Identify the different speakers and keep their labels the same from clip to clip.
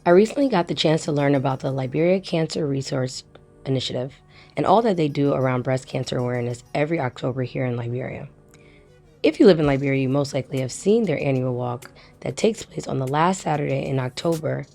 Speaker 1: I recently got the chance to learn about the Liberia Cancer Resource Initiative and all that they do around breast cancer awareness every October here in Liberia. If you live in Liberia, you most likely have seen their annual walk that takes place on the last Saturday in October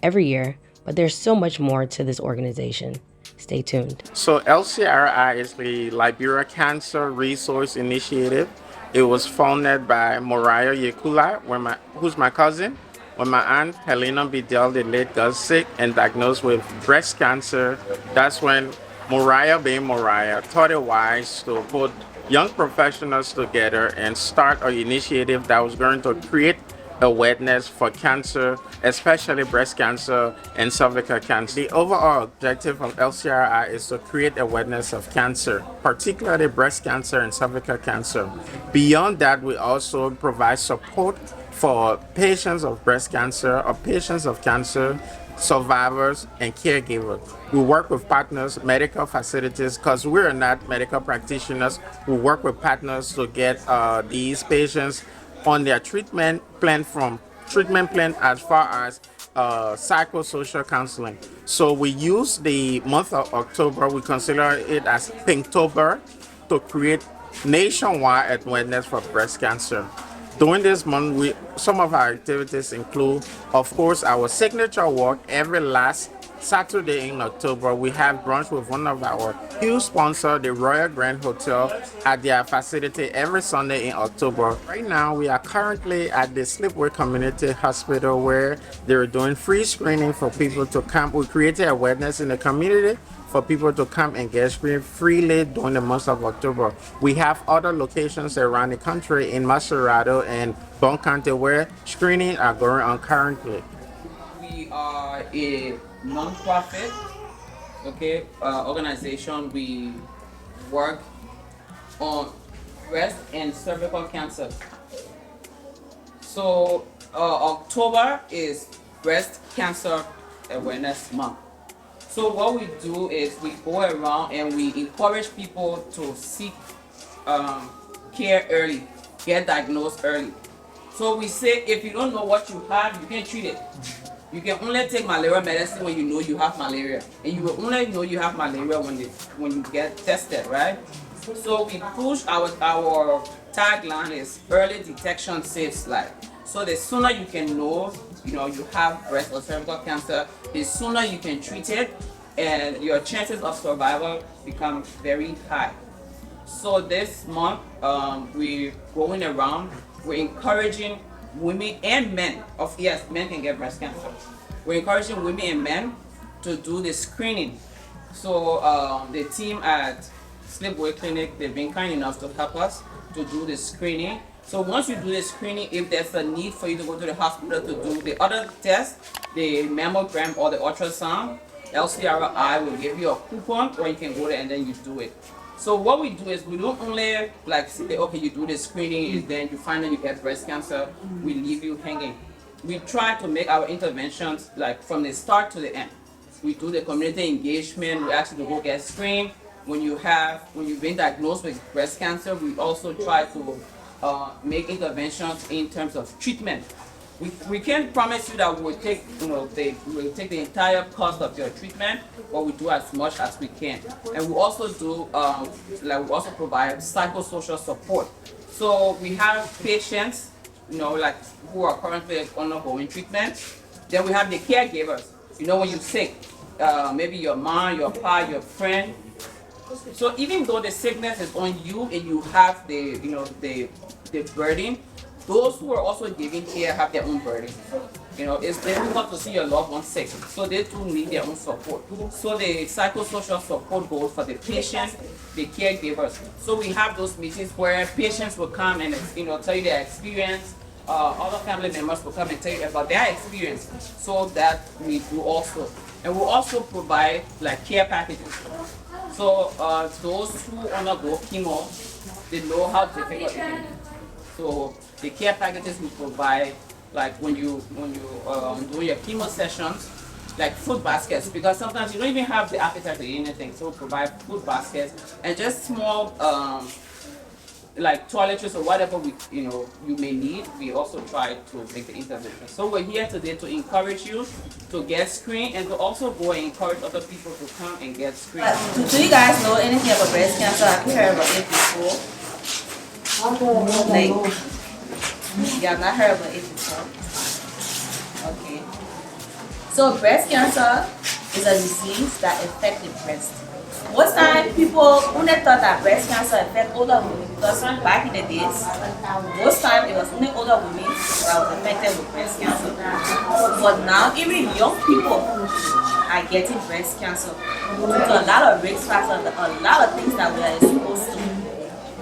Speaker 1: every year, but there's so much more to this organization. Stay tuned.
Speaker 2: So LCRI is the Liberia Cancer Resource Initiative. It was founded by Moriah Yekula, who's my cousin. When my aunt Helena Bidel, the late, got sick and diagnosed with breast cancer, that's when Moriah, being Moriah, thought it wise to put young professionals together and start an initiative that was going to create awareness for cancer, especially breast cancer and cervical cancer. The overall objective of LCRI is to create awareness of cancer, particularly breast cancer and cervical cancer. Beyond that, we also provide support for patients of breast cancer or patients of cancer, survivors, and caregivers. We work with partners, medical facilities, because we're not medical practitioners. We work with partners to get these patients on their treatment plan as far as psychosocial counseling. So we use the month of October, we consider it as Pinktober, to create nationwide awareness for breast cancer. During this month, some of our activities include, of course, our signature walk every last Saturday in October. We have brunch with one of our huge sponsors, the Royal Grand Hotel, at their facility every Sunday in October. Right now, we are currently at the Slipway Community Hospital where they're doing free screening for people to come. We created awareness in the community for people to come and get screened freely during the month of October. We have other locations around the country in Macerado and Bon County where screening are going on currently.
Speaker 3: We are a non-profit, organization. We work on breast and cervical cancer. So October is Breast Cancer Awareness Month. So what we do is we go around and we encourage people to seek care early, get diagnosed early. So we say if you don't know what you have, you can't treat it. You can only take malaria medicine when you know you have malaria, and you will only know you have malaria when you get tested, right? So we push our tagline is early detection saves life. So the sooner you can know, you have breast or cervical cancer, the sooner you can treat it, and your chances of survival become very high. So this month, we're going around, we're encouraging women and men. Yes, men can get breast cancer. We're encouraging women and men to do the screening. So the team at Sleepaway Clinic, they've been kind enough to help us to do the screening. So once you do the screening, if there's a need for you to go to the hospital to do the other test, the mammogram or the ultrasound, LCRI will give you a coupon where you can go there and then you do it. So what we do is we don't only say, okay, you do the screening, and then you find out you get breast cancer, we leave you hanging. We try to make our interventions from the start to the end. We do the community engagement, we ask you to go get screened. When you've been diagnosed with breast cancer, we also try to make interventions in terms of treatment. We can't promise you that we will take the entire cost of your treatment, but we do as much as we can. And we also do we also provide psychosocial support. So we have patients, who are currently undergoing treatment. Then we have the caregivers. When you're sick, maybe your mom, your pa, your friend. So even though the sickness is on you and you have the burden, those who are also giving care have their own burden. It's difficult to see your loved one sick, so they too need their own support. So the psychosocial support goes for the patient, the caregivers. So we have those meetings where patients will come and tell you their experience. Other family members will come and tell you about their experience. So that we do also, and we also provide care packages. So those who undergo chemo, they know how difficult it can be. So the care packages we provide, when you do your chemo sessions, food baskets, because sometimes you don't even have the appetite to eat anything. So we provide food baskets and just small like toiletries or whatever you may need, we also try to make the intervention. So we're here today to encourage you to get screened and to also go and encourage other people to come and get screened.
Speaker 4: Do you guys know anything about breast cancer? Have you heard about it before? Like, you have not heard about it before? Okay. So breast cancer is a disease that affects the breast. Most time people only thought that breast cancer affect older women because back in the days, most time it was only older women that was affected with breast cancer. But now even young people are getting breast cancer due to a lot of risk factors, a lot of things that we are exposed to.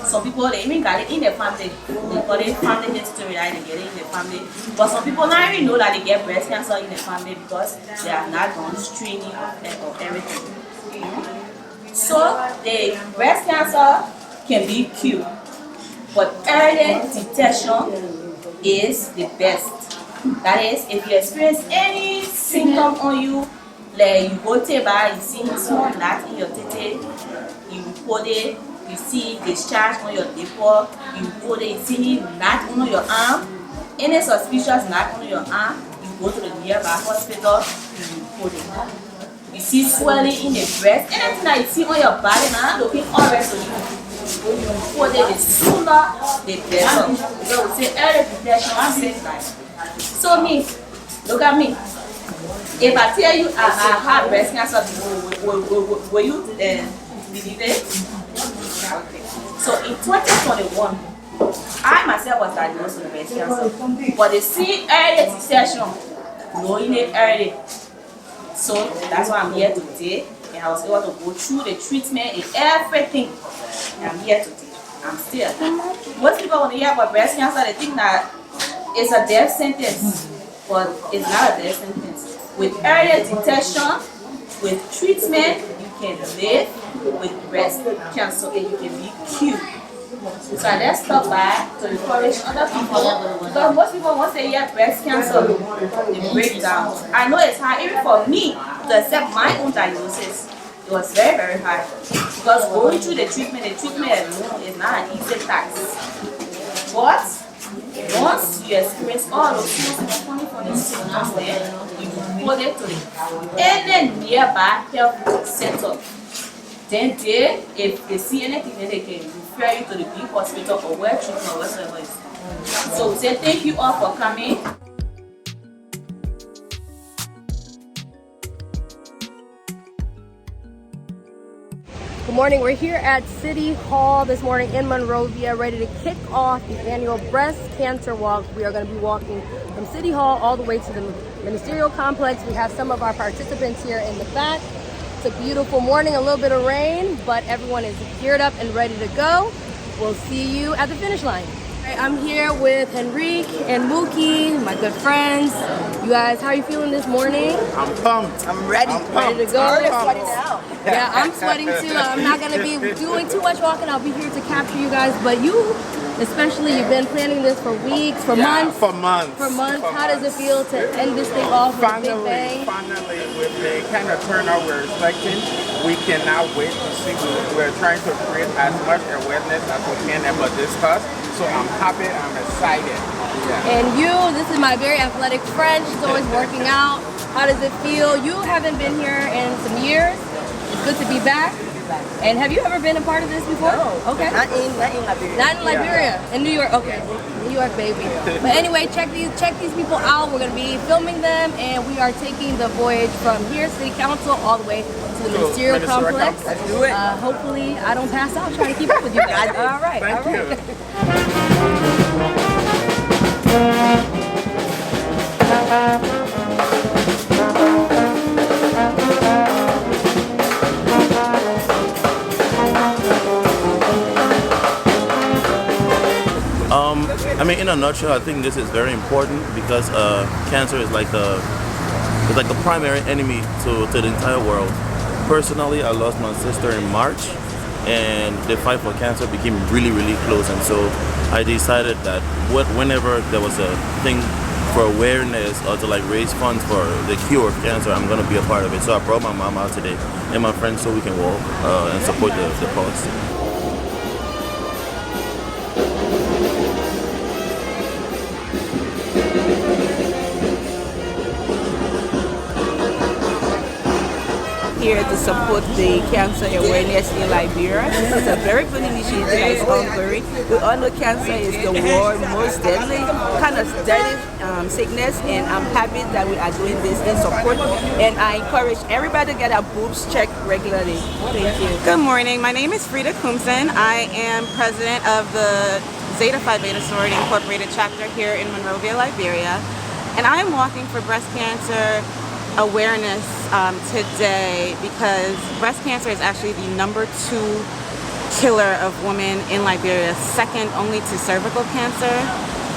Speaker 4: Some people, they even got it in their family. They call it family history, right? They get it in their family. But some people not even know that they get breast cancer in their family because they have not done screening or everything. So the breast cancer can be cured, but early detection is the best. That is, if you experience any symptom on you, like you go to bar, you see small knot in your tete, you report it. You see discharge on your nipple, you report it. You see knot on your arm, any suspicious knot on your arm, you go to the nearby hospital, you report it. You see swelling in the breast, anything that you see on your body now looking alright to you. You report it, the sooner the better. So we say early detection saves life. So me, look at me. If I tell you I had breast cancer before, will you believe it? Okay. So in 2021, I myself was diagnosed with breast cancer, but they see early detection, knowing it early. So that's why I'm here today, and I was able to go through the treatment and everything. And I'm here today. I'm still. Most people when they hear about breast cancer, they think that it's a death sentence, but it's not a death sentence. With early detection, with treatment, you can live with breast cancer and you can be cured. So let's stop by to encourage other people, because most people once they hear breast cancer, they break down. I know it's hard even for me to accept my own diagnosis. It was very, very hard because going through the treatment alone is not an easy task. But once you experience all those symptoms, then you report it to any nearby health center. Then if they see anything, then they can refer you to the big hospital or where treatment or whatever it is. So we say thank you all for coming.
Speaker 1: Good morning. We're here at City Hall this morning in Monrovia, ready to kick off the annual Breast Cancer Walk. We are going to be walking from City Hall all the way to the Ministerial Complex. We have some of our participants here in the back. It's a beautiful morning, a little bit of rain, but everyone is geared up and ready to go. We'll see you at the finish line. All right, I'm here with Henrique and Mookie, my good friends. You guys, how are you feeling this morning?
Speaker 2: I'm pumped.
Speaker 5: I'm ready.
Speaker 1: Ready to go?
Speaker 5: I'm sweating now.
Speaker 1: Yeah, I'm sweating too. I'm not going to be doing too much walking. I'll be here to capture you guys, but you, especially, you've been planning this for weeks, for months.
Speaker 2: For months.
Speaker 1: How does it feel to end this thing off with a big bang?
Speaker 2: Finally, with the kind of turnout we're expecting, we cannot wait to see. We're trying to create as much awareness as we can about this cause. So I'm happy, I'm excited. Yeah.
Speaker 1: And you, this is my very athletic friend. She's always working out. How does it feel? You haven't been here in some years. It's good to be back. And have you ever been a part of this before?
Speaker 5: No.
Speaker 1: Okay.
Speaker 5: Not in Liberia.
Speaker 1: Not in Liberia. In New York. Okay. New York, baby. But anyway, check these people out. We're gonna be filming them, and we are taking the voyage from here, City Council, all the way to the Ministerial Complex.
Speaker 5: Let's do it.
Speaker 1: Hopefully, I don't pass out trying to keep up with you guys. All right.
Speaker 2: Thank
Speaker 1: all
Speaker 2: you.
Speaker 1: right.
Speaker 6: I mean, in a nutshell, I think this is very important because cancer is like a primary enemy to the entire world. Personally, I lost my sister in March, and the fight for cancer became really, really close. And so I decided that whenever there was a thing for awareness or to like raise funds for the cure of cancer, I'm gonna be a part of it. So I brought my mom out today and my friends so we can walk and support the cause.
Speaker 5: Here to support the cancer awareness in Liberia. This is a very good initiative that is ongoing. We all know cancer is the world's most deadly sickness, and I'm happy that we are doing this in support. And I encourage everybody to get our boobs checked regularly. Thank you.
Speaker 7: Good morning. My name is Frida Kumsen. I am president of the Zeta Phi Beta Sorority Incorporated chapter here in Monrovia, Liberia, and I am walking for breast cancer awareness today because breast cancer is actually the #2 killer of women in Liberia, second only to cervical cancer.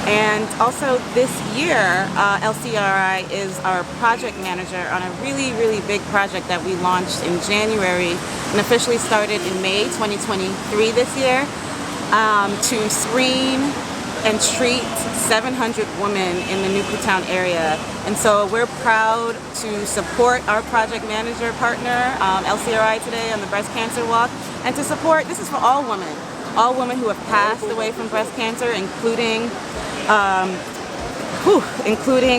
Speaker 7: And also this year, LCRI is our project manager on a really big project that we launched in January and officially started in May 2023 this year to screen and treat 700 women in the Newtown area. And so we're proud to support our project manager partner, LCRI, today on the breast cancer walk, and to support, this is for all women who have passed away from breast cancer, including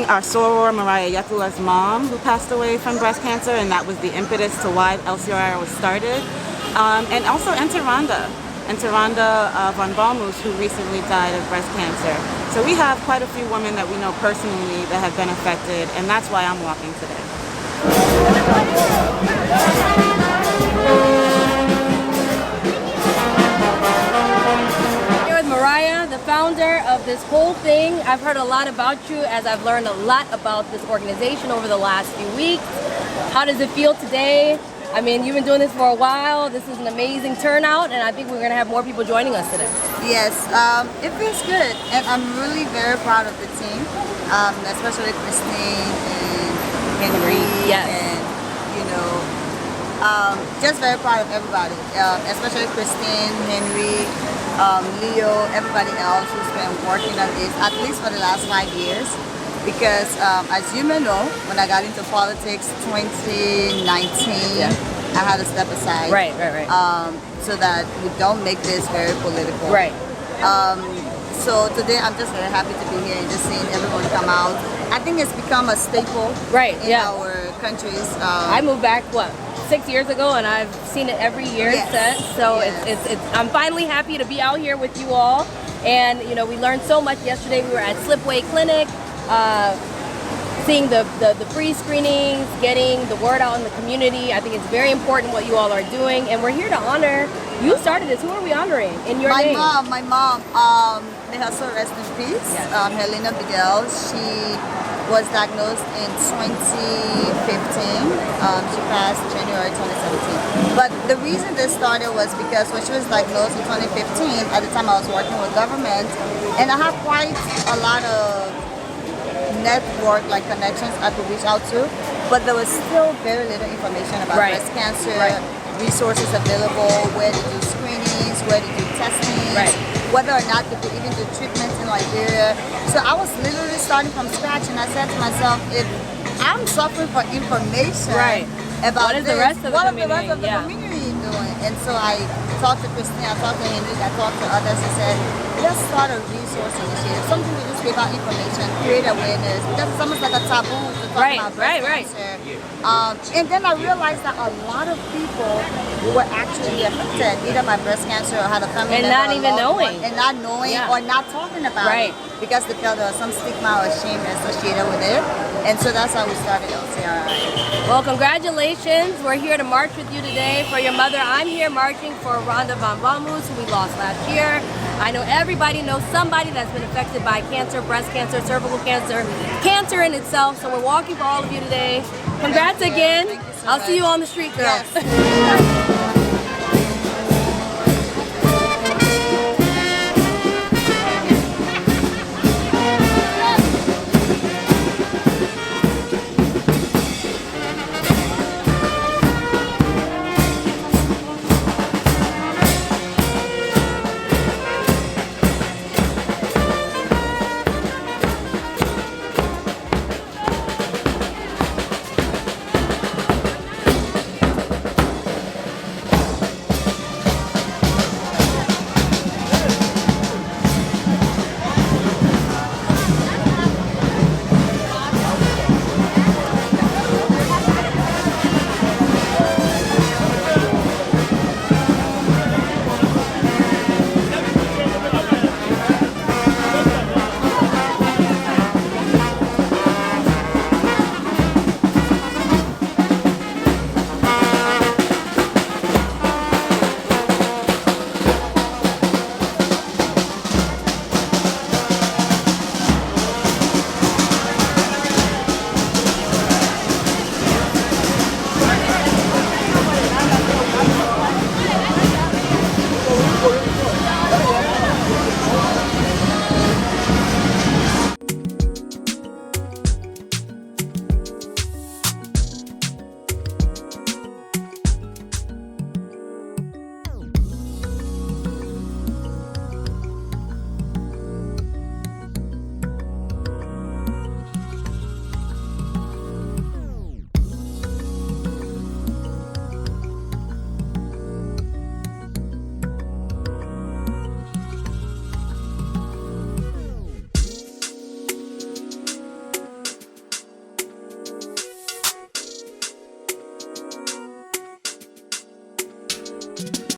Speaker 7: our soror Mariah Yakula's mom, who passed away from breast cancer, and that was the impetus to why LCRI was started. And also Enteranda von Balmus, who recently died of breast cancer. So we have quite a few women that we know personally that have been affected, and that's why I'm walking today.
Speaker 8: Here with Mariah, the founder of this whole thing. I've heard a lot about you as I've learned a lot about this organization over the last few weeks. How does it feel today? I mean, you've been doing this for a while. This is an amazing turnout, and I think we're going to have more people joining us today.
Speaker 9: Yes, it feels good, and I'm really very proud of the team, especially Christine and Henry,
Speaker 8: yes.
Speaker 9: And just very proud of everybody, especially Christine, Henry, Leo, everybody else who's been working on this at least for the last 5 years. Because as you may know, when I got into politics 2019, I had to step aside.
Speaker 8: Right.
Speaker 9: So that we don't make this very political.
Speaker 8: Right.
Speaker 9: So today I'm just very happy to be here and just seeing everyone come out. I think it's become a staple in our countries.
Speaker 8: I moved back, 6 years ago, and I've seen it every year since. So I'm finally happy to be out here with you all. And we learned so much yesterday. We were at Slipway Clinic. Seeing the free screenings, getting the word out in the community. I think it's very important what you all are doing, and we're here to honor. You started this. Who are we honoring in your name?
Speaker 9: My mom. May her soul rest in peace.
Speaker 8: Yes.
Speaker 9: Helena Bidel. She was diagnosed in 2015. She passed January 2017. But the reason this started was because when she was diagnosed in 2015, at the time I was working with government, and I have quite a lot of network connections I could reach out to, but there was still very little information about breast cancer, resources available, where to do screenings, where to do testing, whether or not they could even do treatments in Liberia. So I was literally starting from scratch, and I said to myself, if I'm suffering for information about
Speaker 8: what is the rest of the community
Speaker 9: doing? And so I talked to Christine, I talked to Henry, I talked to others, and said, let's start a resource initiative, something to just give out information, create awareness, because it's almost like a taboo to talk about breast cancer. And then I realized that a lot of people were actually affected either by breast cancer or had a family member
Speaker 8: not even knowing,
Speaker 9: or not talking about it because they felt there was some stigma or shame associated with it. And so that's how we started LCRI.
Speaker 8: Well, congratulations. We're here to march with you today for your mother. I'm here marching for Rhonda von Balmus, who we lost last year. I know everybody knows somebody that's been affected by cancer, breast cancer, cervical cancer, cancer in itself. So we're walking for all of you today. Congrats again. I'll see you on the street, girls.
Speaker 9: Yes.